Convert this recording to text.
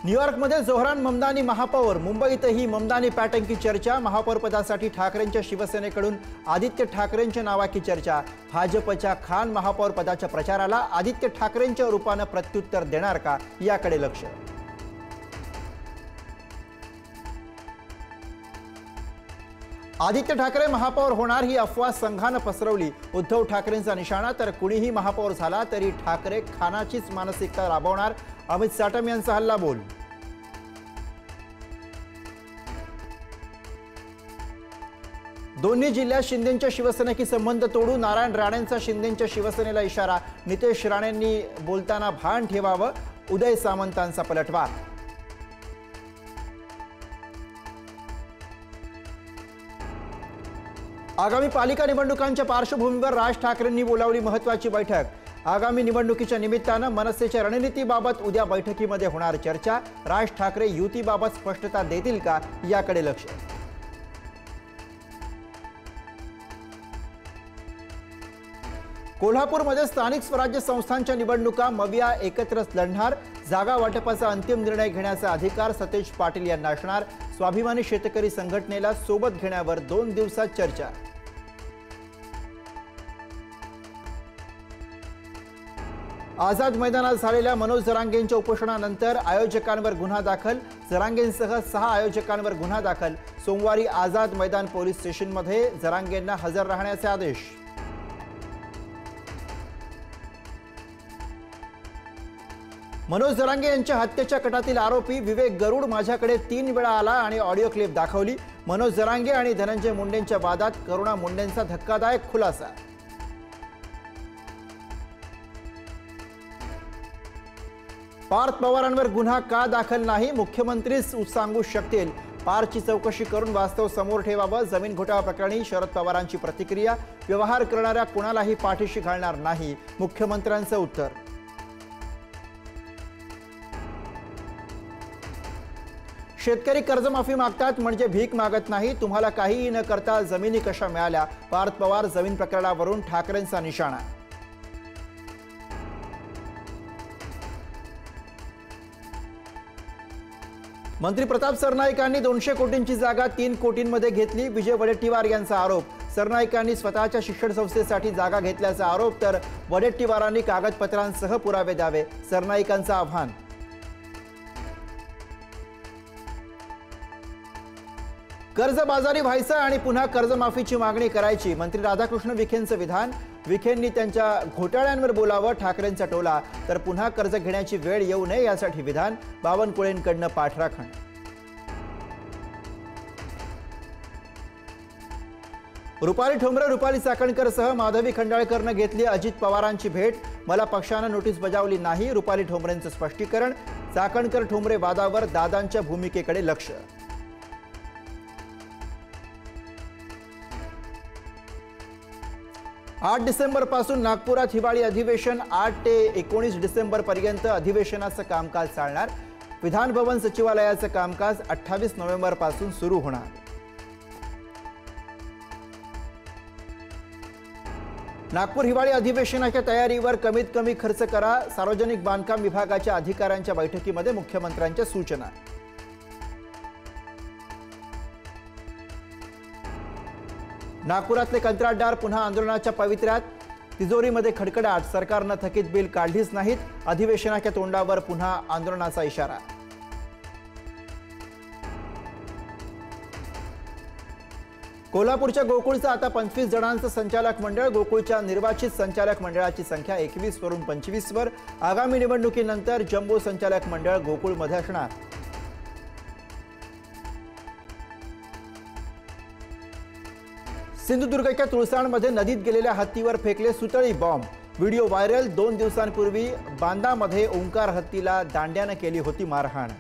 न्यूयॉर्कमध्ये जोहरान ममदानी महापौर, मुंबईतही ममदानी पॅटर्न की चर्चा। महापौर पदासाठी ठाकरेंच्या शिवसेनेकडून आदित्य ठाकरेंच्या नावाची चर्चा। भाजपच्या खान महापौर पदाच्या प्रचाराला आदित्य ठाकरेंच्या रूपाने प्रत्युत्तर देणार का, याकडे लक्ष। आदित्य ठाकरे महापौर होणार ही अफवा संघाने पसरवली। उद्धव ठाकरेंचा निशाणा, तर कुणीही महापौर झाला तरी ठाकरे खानाचीच मानसिकता राबवणार, अमित साटम यांचा हल्ला बोल। दोन्ही जिल्ह्यात शिंदेंच्या शिवसेनेशी संबंध तोडू नारायण राणेंचा शिंदेंच्या शिवसेनेला इशारा। नितेश राणेंनी बोलताना भान ठेवावं, उदय सामंतांचा पलटवार। आगामी पालिका निवडणुकांच्या पार्श्वभूमीवर राज ठाकरेंनी बोलावली महत्त्वाची बैठक। आगामी निवडणुकीच्या निमित्तानं मनसेच्या रणनीतीबाबत उद्या बैठकीमध्ये होणार चर्चा। राज ठाकरे युतीबाबत स्पष्टता देतील का, याकडे लक्ष। कोल्हापूरमध्ये स्थानिक स्वराज्य संस्थांच्या निवडणुका मविया एकत्रच लढणार। जागा वाटपाचा अंतिम निर्णय घेण्याचा अधिकार सतेज पाटील यांना असणार। स्वाभिमानी शेतकरी संघटनेला सोबत घेण्यावर 2 दिवसात चर्चा। आझाद मैदानात झालेल्या मनोज जरांगेंच्या उपोषणानंतर आयोजकांवर गुन्हा दाखल। जरांगेंसह 6 आयोजकांवर गुन्हा दाखल। सोमवारी आझाद मैदान पोलीस स्टेशनमध्ये जरांगेंना हजर राहण्याचे आदेश। मनोज जरांगे यांच्या हत्येच्या कटातील आरोपी विवेक गरुड माझ्याकडे 3 वेळा आला आणि ऑडिओ क्लिप दाखवली। मनोज जरांगे आणि धनंजय मुंडेंच्या वादात करुणा मुंडेंचा धक्कादायक खुलासा। पार्थ पवारांवर गुन्हा का दाखल नाही, मुख्यमंत्रीच सांगू शकतील। पार्थची चौकशी करून वास्तव समोर ठेवावं। जमीन घोटाळा प्रकरणी शरद पवारांची प्रतिक्रिया। व्यवहार करणाऱ्या कोणालाही पाठीशी घालणार नाही, मुख्यमंत्र्यांचं उत्तर। शेतकरी कर्जमाफी मागतात म्हणजे भीक मागत नाही, तुम्हाला काहीही न करता जमिनी कशा मिळाल्या, पार्थ पवार जमीन प्रकरणावरून ठाकरेंचा निशाणा। मंत्री प्रताप सरनाईकांनी 200 कोटींची जागा 3 कोटींमध्ये घेतली, विजय वडेट्टीवार यांचा आरोप। सरनाईकांनी स्वतःच्या शिक्षण संस्थेसाठी जागा घेतल्याचा आरोप, तर वडेट्टीवारांनी कागदपत्रांसह पुरावे द्यावे, सरनाईकांचं आव्हान। कर्जबाजारी व्हायचं आणि पुन्हा कर्जमाफीची मागणी करायची, मंत्री राधाकृष्ण विखेंचं विधान। विखेंनी त्यांच्या घोटाळ्यांवर बोलावं, ठाकरेंचा टोला, तर पुन्हा कर्ज घेण्याची वेळ येऊ नये यासाठी विधान। बावनकुळेंकडनं पाठराखण। रुपाली ठोंबरे रुपाली चाकणकरसह माधवी खंडाळकरनं घेतली अजित पवारांची भेट। मला पक्षानं नोटीस बजावली नाही, रुपाली ठोंबरेंचं स्पष्टीकरण। चाकणकर ठोंबरे वादावर दादांच्या भूमिकेकडे लक्ष। 8 डिसेंबर पासून नागपुरात हिवाळी अधिवेशन। 8 ते 19 डिसेंबर पर्यंत अधिवेशनाचं कामकाज चालणार। विधान भवन सचिवालयाचं कामकाज 28 नोव्हेंबर पासून सुरू होणार। नागपूर हिवाळी अधिवेशनाच्या तयारीवर कमीत कमी खर्च करा, सार्वजनिक बांधकाम विभागाच्या अधिकाऱ्यांच्या बैठकीमध्ये मुख्यमंत्र्यांच्या सूचना। नागपुरातले कंत्राटदार पुन्हा आंदोलनाच्या पवित्र्यात। तिजोरीमध्ये खडखडाट, सरकारनं थकीत बिल काढलीच नाहीत, अधिवेशनाच्या तोंडावर पुन्हा आंदोलनाचा इशारा। कोल्हापूरच्या गोकुळचं आता 25 जणांचं संचालक मंडळ। गोकुळच्या निर्वाचित संचालक मंडळाची संख्या 21 वरून 25 वर। आगामी निवडणुकीनंतर जम्बो संचालक मंडळ गोकुळमध्ये असणार। सिंधुदुर्गच्या तुळसाणमध्ये नदीत गेलेल्या हत्तीवर फेकले सुतळी बॉम्ब। Video viral. 2 दिवसांपूर्वी बांदामध्ये ओंकार हत्तीला दांड्यानं केली होती मारहाण।